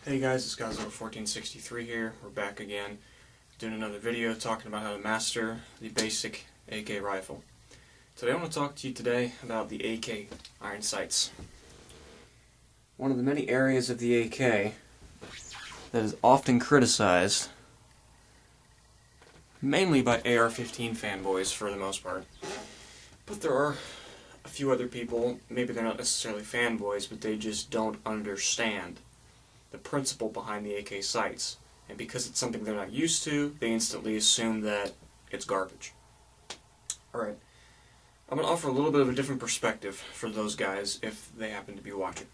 Hey guys, it's Godzilla1463 here. We're back again doing another video talking about how to master the basic AK rifle. Today I want to talk to you today about the AK Iron Sights. One of the many areas of the AK that is often criticized, mainly by AR-15 fanboys for the most part, but there are a few other people, maybe they're not necessarily fanboys, but they just don't understand the principle behind the AK sights, and because it's something they're not used to, they instantly assume that it's garbage. Alright, I'm going to offer a little bit of a different perspective for those guys if they happen to be watching.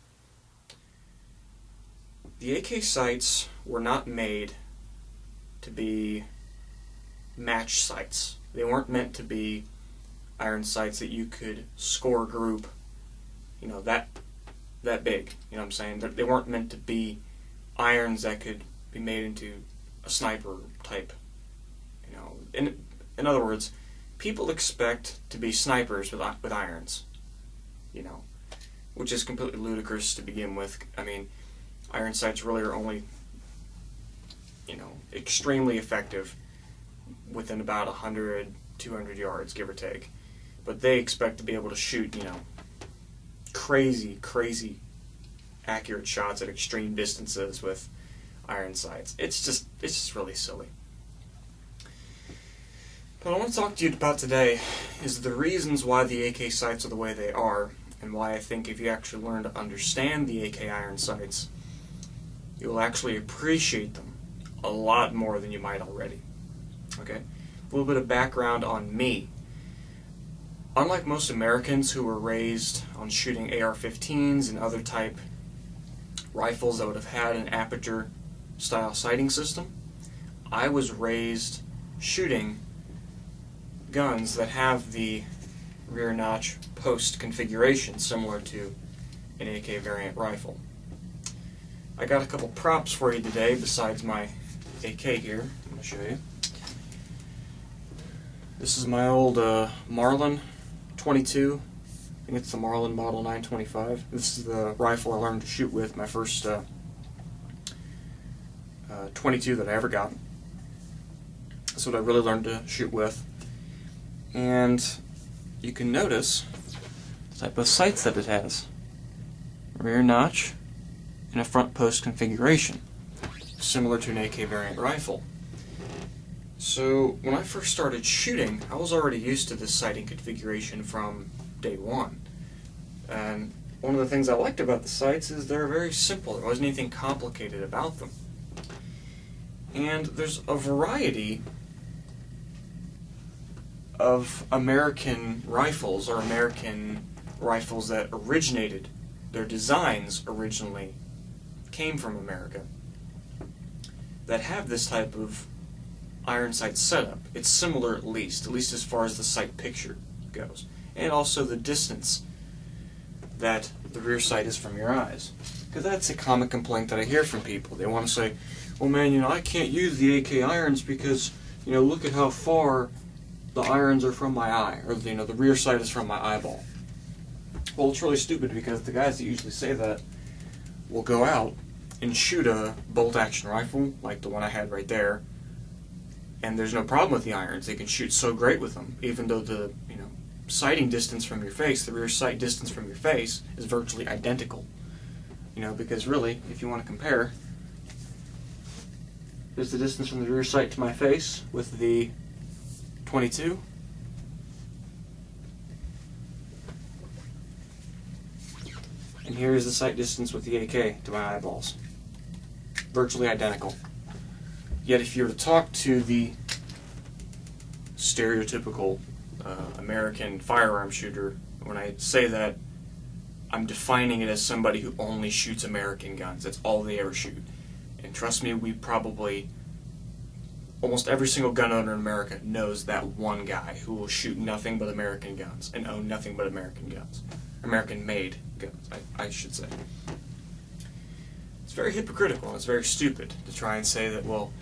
The AK sights were not made to be match sights. They weren't meant to be iron sights that you could score a group, you know, that big, you know what I'm saying? They weren't meant to be irons that could be made into a sniper type, you know. In other words, people expect to be snipers with irons, you know, which is completely ludicrous to begin with. I mean, iron sights really are only, you know, extremely effective within about 100, 200 yards, give or take. But they expect to be able to shoot, you know, crazy accurate shots at extreme distances with iron sights. It's just really silly. But what I want to talk to you about today is the reasons why the AK sights are the way they are, and why I think if you actually learn to understand the AK Iron Sights, you'll actually appreciate them a lot more than you might already. Okay? A little bit of background on me. Unlike most Americans who were raised on shooting AR-15s and other type rifles that would have had an Aperture style sighting system, I was raised shooting guns that have the rear notch post configuration similar to an AK variant rifle. I got a couple props for you today besides my AK here. I'm going to show you. This is my old Marlin 22. I think it's the Marlin Model 925. This is the rifle I learned to shoot with, my first 22 that I ever got. That's what I really learned to shoot with. And you can notice the type of sights that it has. Rear notch and a front post configuration, similar to an AK variant rifle. So when I first started shooting, I was already used to this sighting configuration from day one. And one of the things I liked about the sights is they're very simple. There wasn't anything complicated about them. And there's a variety of American rifles, or American rifles that originated, their designs originally came from America, that have this type of iron sight setup. It's similar at least as far as the sight picture goes. And also the distance that the rear sight is from your eyes. Because that's a common complaint that I hear from people. They want to say, well man, you know, I can't use the AK irons because, you know, look at how far the irons are from my eye, or, you know, the rear sight is from my eyeball. Well, it's really stupid because the guys that usually say that will go out and shoot a bolt-action rifle, like the one I had right there, and there's no problem with the irons. They can shoot so great with them, even though the, you know, sighting distance from your face, the rear sight distance from your face, is virtually identical. You know, because really, if you want to compare, there's the distance from the rear sight to my face with the 22. And here is the sight distance with the AK to my eyeballs. Virtually identical. Yet if you were to talk to the stereotypical American firearm shooter, when I say that, I'm defining it as somebody who only shoots American guns. That's all they ever shoot. And trust me, we probably, almost every single gun owner in America knows that one guy who will shoot nothing but American guns and own nothing but American guns. American-made guns, I should say. It's very hypocritical and it's very stupid to try and say that, well,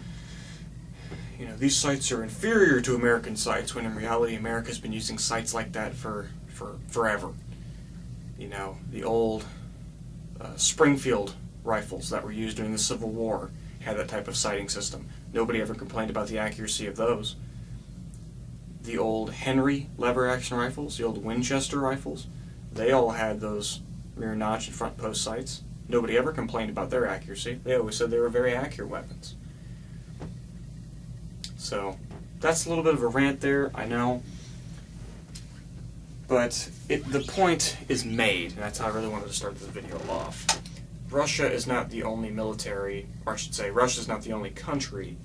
you know, these sights are inferior to American sights, when in reality America's been using sights like that for forever. You know, the old Springfield rifles that were used during the Civil War had that type of sighting system. Nobody ever complained about the accuracy of those. The old Henry lever-action rifles, the old Winchester rifles, they all had those rear notch and front post sights. Nobody ever complained about their accuracy. They always said they were very accurate weapons. So, that's a little bit of a rant there, I know. But the point is made, and that's how I really wanted to start this video off. Russia is not the only military, or I should say, Russia is not the only country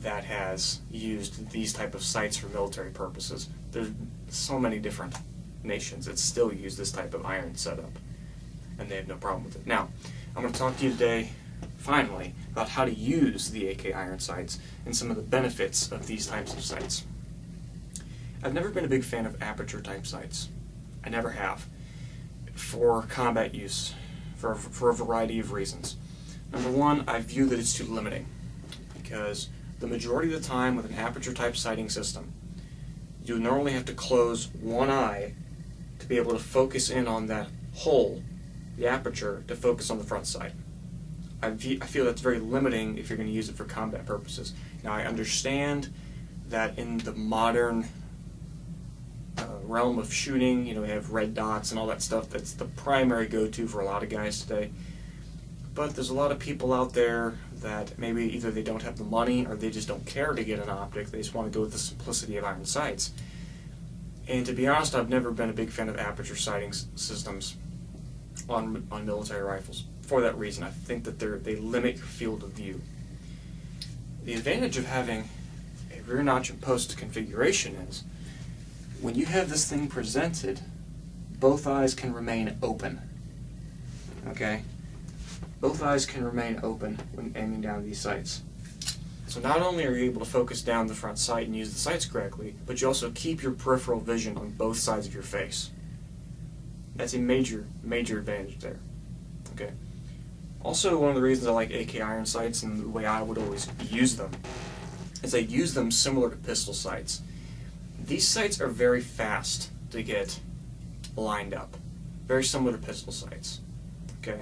that has used these type of sights for military purposes. There's so many different nations that still use this type of iron setup, and they have no problem with it. Now, I'm going to talk to you today, finally, about how to use the AK Iron Sights and some of the benefits of these types of sights. I've never been a big fan of aperture type sights. I never have. For combat use, for a variety of reasons. Number one, I view that it's too limiting, because the majority of the time with an aperture type sighting system, you normally have to close one eye to be able to focus in on that hole, the aperture, to focus on the front sight. I feel that's very limiting if you're going to use it for combat purposes. Now, I understand that in the modern realm of shooting, you know, we have red dots and all that stuff. That's the primary go-to for a lot of guys today. But there's a lot of people out there that maybe either they don't have the money or they just don't care to get an optic. They just want to go with the simplicity of iron sights. And to be honest, I've never been a big fan of aperture sighting systems on military rifles. For that reason, I think that they limit your field of view. The advantage of having a rear notch and post configuration is, when you have this thing presented, both eyes can remain open. Okay? Both eyes can remain open when aiming down these sights. So not only are you able to focus down the front sight and use the sights correctly, but you also keep your peripheral vision on both sides of your face. That's a major, major advantage there. Okay? Also, one of the reasons I like AK Iron Sights and the way I would always use them is I use them similar to pistol sights. These sights are very fast to get lined up, very similar to pistol sights. Okay,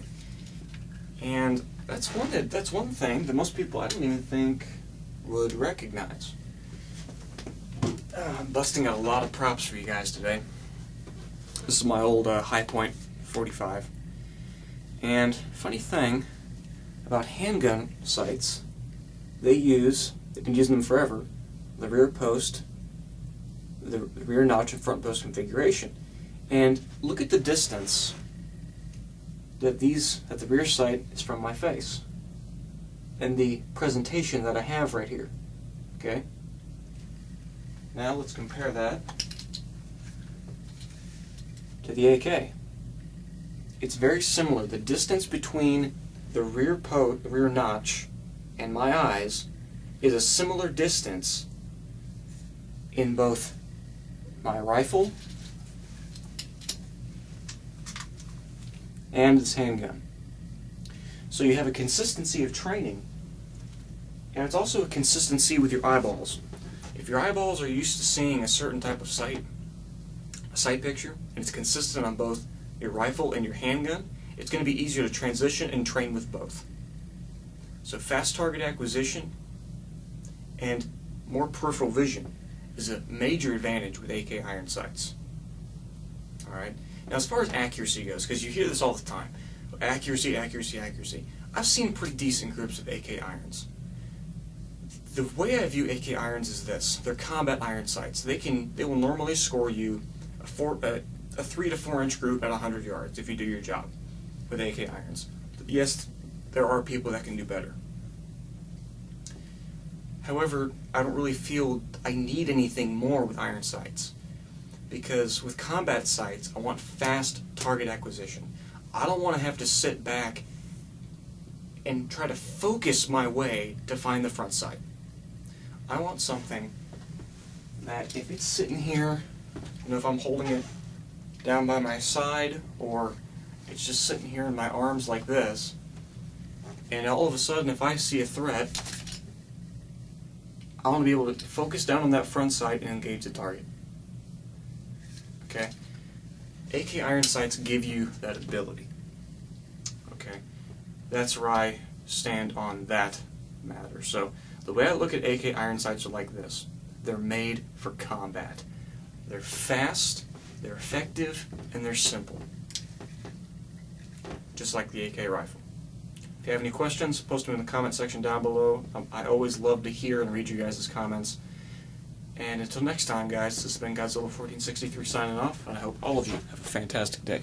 and that's one thing that most people I don't even think would recognize. I'm busting out a lot of props for you guys today. This is my old High Point 45, and funny thing about handgun sights, they've been using them forever, the rear post, the rear notch and front post configuration. And look at the distance that the rear sight is from my face, and the presentation that I have right here. Okay? Now let's compare that to the AK. It's very similar. The distance between the rear notch and my eyes is a similar distance in both my rifle and this handgun. So you have a consistency of training, and it's also a consistency with your eyeballs. If your eyeballs are used to seeing a certain type of sight picture, and it's consistent on both your rifle and your handgun, it's going to be easier to transition and train with both. So fast target acquisition and more peripheral vision is a major advantage with AK Iron Sights. Alright? Now, as far as accuracy goes, because you hear this all the time, accuracy, accuracy, accuracy. I've seen pretty decent groups of AK Irons. The way I view AK Irons is this: they're combat iron sights. They will normally score you a 3 to 4 inch group at 100 yards if you do your job with AK Irons. Yes, there are people that can do better. However, I don't really feel I need anything more with iron sights, because with combat sights, I want fast target acquisition. I don't want to have to sit back and try to focus my way to find the front sight. I want something that if it's sitting here, you know, if I'm holding it down by my side, or it's just sitting here in my arms like this, and all of a sudden if I see a threat, I want to be able to focus down on that front sight and engage the target. Okay? AK Iron Sights give you that ability. Okay? that's where I stand on that matter. So the way I look at AK Iron Sights are like this. They're made for combat. They're fast, they're effective, and they're simple. Just like the AK rifle. If you have any questions, post them in the comment section down below. I always love to hear and read you guys' comments. And until next time, guys, this has been Godzilla 1463 signing off, and I hope all of you have a fantastic day.